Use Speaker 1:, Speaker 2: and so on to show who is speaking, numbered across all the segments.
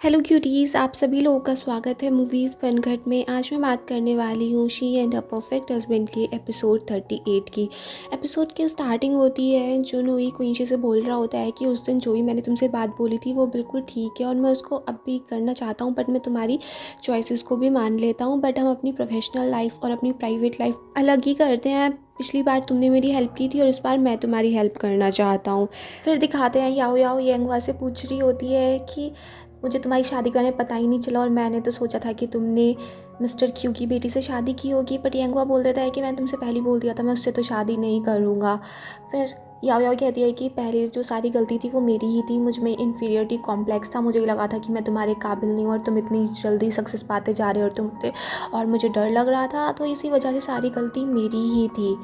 Speaker 1: Hello cuties, आप सभी लोगों का स्वागत है मूवीज़ बनघट में। आज मैं बात करने वाली हूँ she and a perfect husband की एपिसोड 38 की। एपिसोड की स्टार्टिंग होती है, जो नोई क्विंची से बोल रहा होता है कि उस दिन जो ही मैंने तुमसे बात बोली थी वो बिल्कुल ठीक है और मैं उसको अब भी करना चाहता हूँ, बट मैं तुम्हारी चॉइसेस को भी मान लेता हूँ। बट हम अपनी प्रोफेशनल लाइफ और अपनी प्राइवेट लाइफ अलग ही करते हैं। पिछली बार तुमने मेरी हेल्प की थी और इस बार मैं तुम्हारी हेल्प करना चाहता हूँ। फिर दिखाते हैं याओ याओ यंगवा से पूछ रही होती है कि मुझे तुम्हारी शादी के बारे में पता ही नहीं चला और मैंने तो सोचा था कि तुमने मिस्टर क्यू की बेटी से शादी की होगी। बट यंगवा बोल देता है कि मैंने तुमसे पहले ही बोल दिया था, मैं उससे तो शादी नहीं करूँगा। फिर याओ याओ कहती है कि पहले जो सारी गलती थी वो मेरी ही थी, मुझ में इन्फीरियरिटी कॉम्प्लेक्स था, मुझे लगा था कि मैं तुम्हारे काबिल नहीं हूँ और तुम इतनी जल्दी सक्सेस पाते जा रहे हो और मुझे डर लग रहा था, तो इसी वजह से सारी गलती मेरी ही थी।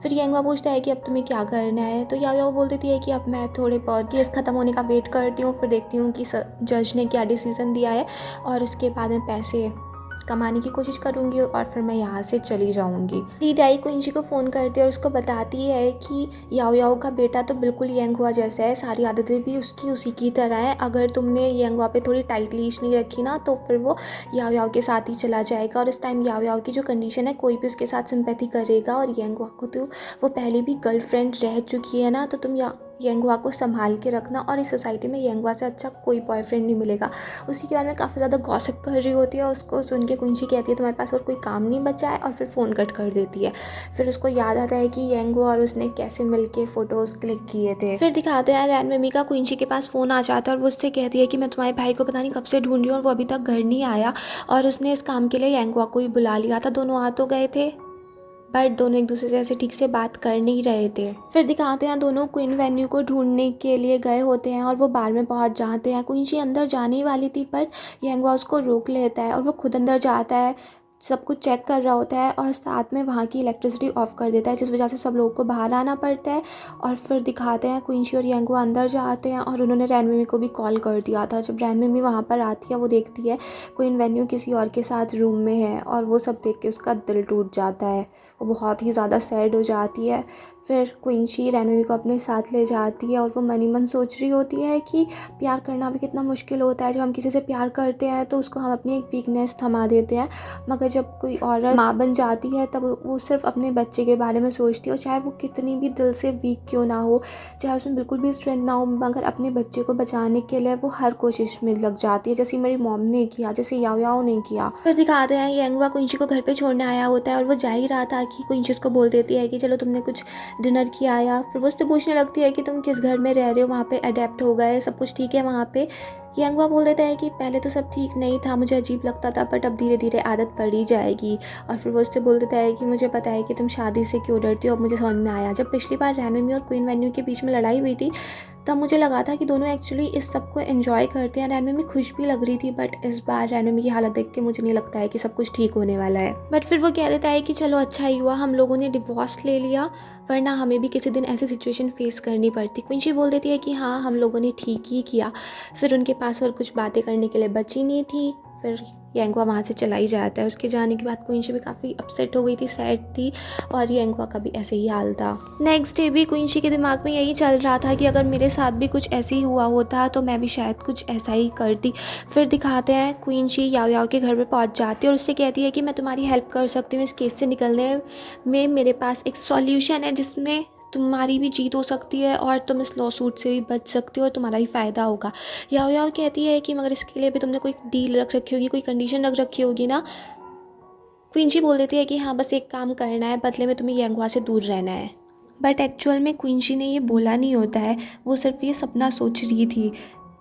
Speaker 1: फिर यंगवा पूछता है कि अब तुम्हें क्या करना है, तो याओ याओ बोल देती है कि अब मैं थोड़े बहुत केस ख़त्म होने का वेट करती हूँ, फिर देखती हूँ कि जज ने क्या डिसीज़न दिया है और उसके बाद में पैसे कमाने की कोशिश करूँगी और फिर मैं यहाँ से चली जाऊँगी। ली डाई क्विंची को फ़ोन करती है और उसको बताती है कि याओ याओ का बेटा तो बिल्कुल यंगवा जैसा है, सारी आदतें भी उसकी उसी की तरह है। अगर तुमने यंगवा पे थोड़ी टाइट लीश नहीं रखी ना तो फिर वो याओ याओ के साथ ही चला जाएगा। और इस टाइम याओ याओ की जो कंडीशन है, कोई भी उसके साथ सिंपैथी करेगा और यंगवा को तो वो पहले भी गर्लफ्रेंड रह चुकी है ना, तो तुम यंगवा को संभाल के रखना और इस सोसाइटी में यंगवा से अच्छा कोई बॉयफ्रेंड नहीं मिलेगा। उसी के बारे में काफ़ी ज़्यादा गॉसिप कर रही होती है। उसको सुन के कुंची कहती है तुम्हारे पास और कोई काम नहीं बचा है, और फिर फ़ोन कट कर देती है। फिर उसको याद आता है कि यंगवा और उसने कैसे मिलके फ़ोटोज़ क्लिक किए थे। फिर दिखाते हैं रैन मम्मी का कुंची के पास फ़ोन आ जाता है और वो उससे कहती है कि मैं तुम्हारे भाई को पता नहीं कब से ढूंढ रही हूँ और वो अभी तक घर नहीं आया, और उसने इस काम के लिए यंगवा को ही बुला लिया था। दोनों आ तो गए थे बट दोनों एक दूसरे से ऐसे ठीक से बात कर नहीं रहे थे। फिर दिखाते हैं दोनों क्वीन वेन्यू को ढूंढने के लिए गए होते हैं और वो बार में पहुंच जाते हैं। क्वींची अंदर जाने वाली थी पर यंगवा उसको रोक लेता है और वो खुद अंदर जाता है, सब कुछ चेक कर रहा होता है और साथ में वहाँ की इलेक्ट्रिसिटी ऑफ कर देता है, जिस वजह से सब लोगों को बाहर आना पड़ता है। और फिर दिखाते हैं क्वींची और यंगवा अंदर जाते हैं और उन्होंने रैन मिमी को भी कॉल कर दिया था। जब रैन मिमी वहाँ पर आती है वो देखती है क्वीन वेन्यू किसी और के साथ रूम में है और वो सब देख के उसका दिल टूट जाता है, वो बहुत ही ज़्यादा सैड हो जाती है। फिर क्वींची रैन मिमी को अपने साथ ले जाती है और वो मनी मन सोच रही होती है कि प्यार करना भी कितना मुश्किल होता है। जब हम किसी से प्यार करते हैं तो उसको हम अपनी एक वीकनेस थमा देते हैं, मगर जब कोई औरत माँ बन जाती है तब वो सिर्फ अपने बच्चे के बारे में सोचती है, और चाहे वो कितनी भी दिल से वीक क्यों ना हो, चाहे उसमें बिल्कुल भी स्ट्रेंथ ना हो, मगर अपने बच्चे को बचाने के लिए वो हर कोशिश में लग जाती है, जैसे मेरी मॉम ने किया, जैसे याओ याओ ने किया। फिर दिखाते हैं यंगवा क्विंची को घर पे छोड़ने आया होता है और वो जा ही रहा था कि क्विंची उसको बोल देती है कि चलो तुमने कुछ डिनर किया या। फिर वो उससे पूछने लगती है कि तुम किस घर में रह रहे हो, वहाँ पे अडेप्ट हो गए, सब कुछ ठीक है वहाँ पे। यंगवा बोल देता है कि पहले तो सब ठीक नहीं था, मुझे अजीब लगता था, बट अब धीरे धीरे आदत पड़ ही जाएगी। और फिर वो उससे बोल देता है कि मुझे पता है कि तुम शादी से क्यों डरती हो, अब मुझे समझ में आया। जब पिछली बार रैन मिमी और क्वीन वेन्यू के बीच में लड़ाई हुई थी तब मुझे लगा था कि दोनों एक्चुअली इस सब को एंजॉय करते हैं। रैन मिमी खुश भी लग रही थी, बट इस बार रैन मिमी की हालत देख के मुझे नहीं लगता है कि सब कुछ ठीक होने वाला है। बट फिर वो कह देता है कि चलो अच्छा ही हुआ हम लोगों ने डिवोर्स ले लिया, वरना हमें भी किसी दिन ऐसी सिचुएशन फेस करनी पड़ती। क्विंची बोल देती है कि हाँ हम लोगों ने ठीक ही किया। फिर उनके पास और कुछ बातें करने के लिए बची नहीं थी। फिर यंगवा वहाँ से चला ही जाता है। उसके जाने के बाद क्विंची भी काफ़ी अपसेट हो गई थी, सैड थी, और यंगवा का भी ऐसे ही हाल था। नेक्स्ट डे भी क्विंची के दिमाग में यही चल रहा था कि अगर मेरे साथ भी कुछ ऐसे ही हुआ होता तो मैं भी शायद कुछ ऐसा ही करती। फिर दिखाते हैं क्विंची याओ याओ के घर पे पहुँच जाती है और उससे कहती है कि मैं तुम्हारी हेल्प कर सकती हूँ इस केस से निकलने में, मेरे पास एक सॉल्यूशन है जिसमें तुम्हारी भी जीत हो सकती है और तुम इस लॉ सूट से भी बच सकती हो और तुम्हारा ही फ़ायदा होगा। याओ याओ कहती है कि मगर इसके लिए भी तुमने कोई डील रख रखी होगी, कोई कंडीशन रख रखी होगी ना। क्विंची बोल देती है कि हाँ बस एक काम करना है, बदले में तुम्हें यंगवा से दूर रहना है। बट एक्चुअल में क्विंची ने ये बोला नहीं होता है, वो सिर्फ ये सपना सोच रही थी।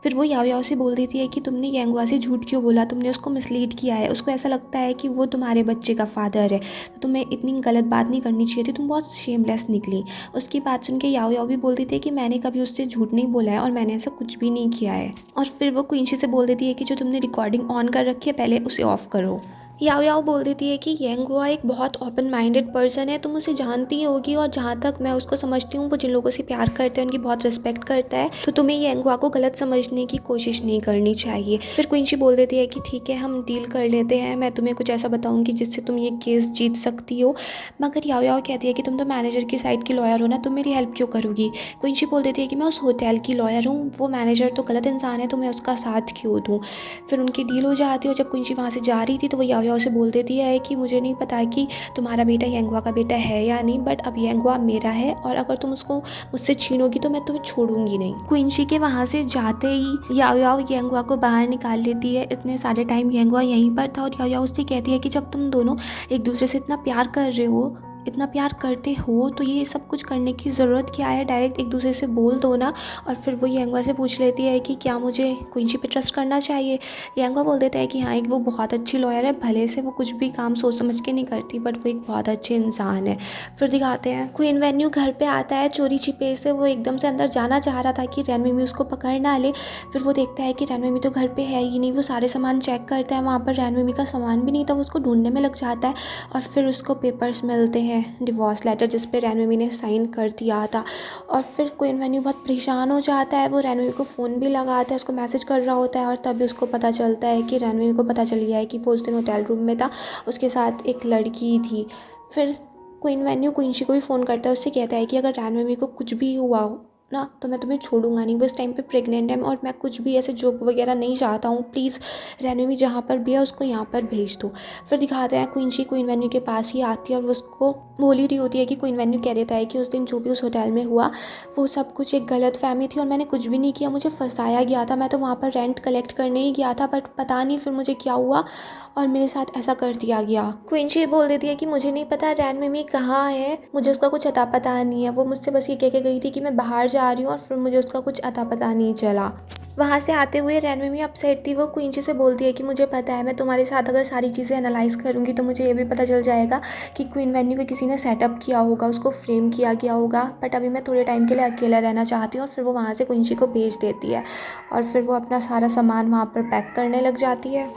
Speaker 1: फिर वो याओ याओ से बोल देती है कि तुमने यंगवा से झूठ क्यों बोला, तुमने उसको मिसलीड किया है, उसको ऐसा लगता है कि वो तुम्हारे बच्चे का फादर है, तो तुम्हें इतनी गलत बात नहीं करनी चाहिए थी, तुम बहुत शेमलेस निकली। उसकी बात सुन के याओ याओ भी बोल देती है कि मैंने कभी उससे झूठ नहीं बोला है और मैंने ऐसा कुछ भी नहीं किया है। और फिर वो क्विंची से बोल देती है कि जो तुमने रिकॉर्डिंग ऑन कर रखी है पहले उसे ऑफ करो। याओ याओ बोल देती है कि यांगहुआ एक बहुत ओपन माइंडेड पर्सन है, तुम उसे जानती ही होगी, और जहाँ तक मैं उसको समझती हूँ वो जिन लोगों से प्यार करते हैं उनकी बहुत रिस्पेक्ट करता है, तो तुम्हें यांगहुआ को गलत समझने की कोशिश नहीं करनी चाहिए। फिर क्विंची बोल देती है कि ठीक है, हम डील कर लेते हैं, मैं तुम्हें कुछ ऐसा बताऊंगी जिससे तुम ये केस जीत सकती हो। मगर याओ याओ कहती है कि तुम तो मैनेजर की साइड की लॉयर हो ना, तुम मेरी हेल्प क्यों करोगी। क्विंची बोल देती है कि मैं उस होटल की लॉयर हूँ, वो मैनेजर तो गलत इंसान है, तो मैं उसका साथ क्यों दूँ। फिर उनकी डील हो जाती है, और जब क्विंची वहाँ से जा रही थी तो वो याओ याओ से बोल देती है कि मुझे नहीं पता कि तुम्हारा बेटा यांगहुआ का बेटा है या नहीं, बट अब यांगहुआ मेरा है, और अगर तुम उसको मुझसे छीनोगी तो मैं तुम्हें छोड़ूंगी नहीं। क्विंची के वहाँ से जाते ही याओ याओ यांगहुआ को बाहर निकाल लेती है। इतने सारे टाइम यांगहुआ यहीं पर था, और याओ याओ उससे कहती है कि जब तुम दोनों एक दूसरे से इतना प्यार कर रहे हो, इतना प्यार करते हो, तो ये सब कुछ करने की ज़रूरत क्या है, डायरेक्ट एक दूसरे से बोल दो ना। और फिर वो यांगहुआ से पूछ लेती है कि क्या मुझे क्विंची पे ट्रस्ट करना चाहिए। यांगहुआ बोल देता है कि हाँ, एक वो बहुत अच्छी लॉयर है, भले से वो कुछ भी काम सोच समझ के नहीं करती, बट वो एक बहुत अच्छे इंसान है। फिर दिखाते हैं क्वीन वेन्यू घर पे आता है चोरी छिपे से, वो एकदम से अंदर जाना चाह रहा था कि रैनमिमी उसको पकड़ ना ले। फिर वो देखता है कि रैनमिमी तो घर पे है ही नहीं, वो सारे सामान चेक करता है, वहाँ पर रैनमिमी का सामान भी नहीं था, वो उसको ढूंढने में लग जाता है। और फिर उसको पेपर्स मिलते हैं, डिवोर्स लेटर जिस पे रैनमिमी ने साइन कर दिया था। और फिर क्वीन वेन्यू बहुत परेशान हो जाता है, वो रैनमिमी को फ़ोन भी लगाता है, उसको मैसेज कर रहा होता है, और तभी उसको पता चलता है कि रैनमिमी को पता चल गया है कि वो उस दिन होटल रूम में था, उसके साथ एक लड़की थी। फिर क्वीन वेन्यू क्विंची को भी फ़ोन करता है, उससे कहता है कि अगर रैनमिमी को कुछ भी हुआ हो ना, तो मैं तुम्हें छोड़ूंगा नहीं। वो इस टाइम पे प्रेग्नेंट है, और मैं कुछ भी ऐसे जोक वगैरह नहीं चाहता हूँ, प्लीज़ रैनमिमी जहाँ पर भी है उसको यहाँ पर भेज दो। फिर दिखाते हैं क्विंची क्वीन वेन्यू के पास ही आती है, और वो उसको बोल ही रही होती है कि क्वीन वेन्यू कह देता है कि उस दिन जो भी उस होटल में हुआ वो सब कुछ एक गलत फहमी थी, और मैंने कुछ भी नहीं किया, मुझे फंसाया गया था, मैं तो वहाँ पर रेंट कलेक्ट करने ही गया था, बट पता नहीं फिर मुझे क्या हुआ और मेरे साथ ऐसा कर दिया गया। क्विंची बोल देती है कि मुझे नहीं पता रैनमिमी कहाँ है, मुझे उसका कुछ अता पता नहीं है, वो मुझसे बस ये कह के गई थी कि मैं बाहर जा रही हूँ, और फिर मुझे उसका कुछ अता पता नहीं चला। वहाँ से आते हुए रैनमिमी अपसेट थी, वो क्विंची से बोलती है कि मुझे पता है, मैं तुम्हारे साथ अगर सारी चीज़ें एनालाइज करूँगी तो मुझे ये भी पता चल जाएगा कि क्वीन वेन्यू को किसी ने सेटअप किया होगा, उसको फ्रेम किया गया होगा, बट अभी मैं थोड़े टाइम के लिए अकेला रहना चाहती हूँ। और फिर वो वहाँ से क्विंची को भेज देती है, और फिर वो अपना सारा सामान वहाँ पर पैक करने लग जाती है,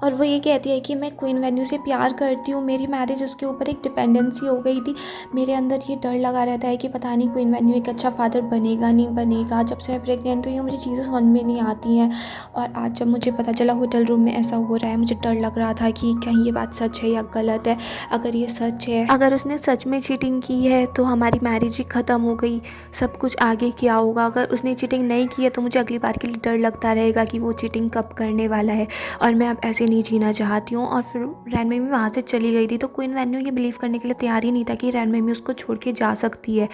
Speaker 1: और वो ये कहती है कि मैं क्वीन वेन्यू से प्यार करती हूँ, मेरी मैरिज उसके ऊपर एक डिपेंडेंसी हो गई थी, मेरे अंदर ये डर लगा रहता है कि पता नहीं क्वीन वेन्यू एक अच्छा फादर बनेगा नहीं बनेगा। जब से मैं प्रेग्नेंट हुई हूँ मुझे चीज़ें समझ में नहीं आती हैं, और आज जब मुझे पता चला होटल रूम में ऐसा हो रहा है, मुझे डर लग रहा था कि कहीं ये बात सच है या गलत है। अगर ये सच है, अगर उसने सच में चीटिंग की है तो हमारी मैरिज ही ख़त्म हो गई, सब कुछ आगे क्या होगा। अगर उसने चीटिंग नहीं की है तो मुझे अगली बार के लिए डर लगता रहेगा कि वो चीटिंग कब करने वाला है, और मैं अब ऐसे नहीं जीना चाहती हूँ। और फिर रैनमिमी वहाँ से चली गई थी, तो क्वीन वेन्यू ये बिलीव करने के लिए तैयार ही नहीं था कि रैनमिमी उसको छोड़ के जा सकती है।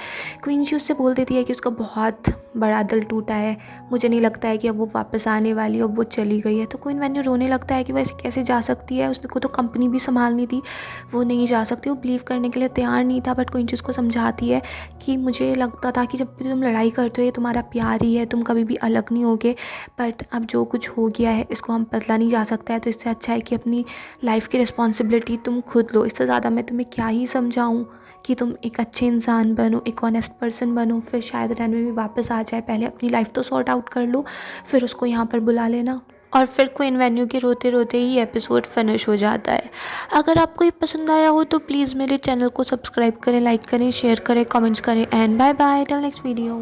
Speaker 1: क्वींची उससे बोल देती है कि उसका बहुत बड़ा दिल टूटा है, मुझे नहीं लगता है कि अब वो वापस आने वाली है, अब वो चली गई है। तो क्वीन वेन्यू रोने लगता है कि वो ऐसे कैसे जा सकती है, उसको तो कंपनी भी संभालनी थी, वो नहीं जा सकती। वो बिलीव करने के लिए तैयार नहीं था, बट क्वींची उसको समझाती है कि मुझे लगता था कि जब भी तुम लड़ाई करते हो ये तुम्हारा प्यार ही है, तुम कभी भी अलग नहीं होगे, बट अब जो कुछ हो गया है इसको हम बदला नहीं जा सकता है, तो इससे अच्छा है कि अपनी लाइफ की रिस्पॉन्सिबिलिटी तुम खुद लो। इससे ज़्यादा मैं तुम्हें क्या ही समझाऊँ कि तुम एक अच्छे इंसान बनो, एक ऑनेस्ट पर्सन बनो, फिर शायद रैनमिमी वापस आ जाए। पहले अपनी लाइफ तो सॉर्ट आउट कर लो, फिर उसको यहाँ पर बुला लेना। और फिर क्वीन वेन्यू के रोते रोते ही एपिसोड फिनिश हो जाता है। अगर आपको ये पसंद आया हो तो प्लीज़ मेरे चैनल को सब्सक्राइब करें, लाइक करें, शेयर करें, कमेंट्स करें, and bye bye till next video.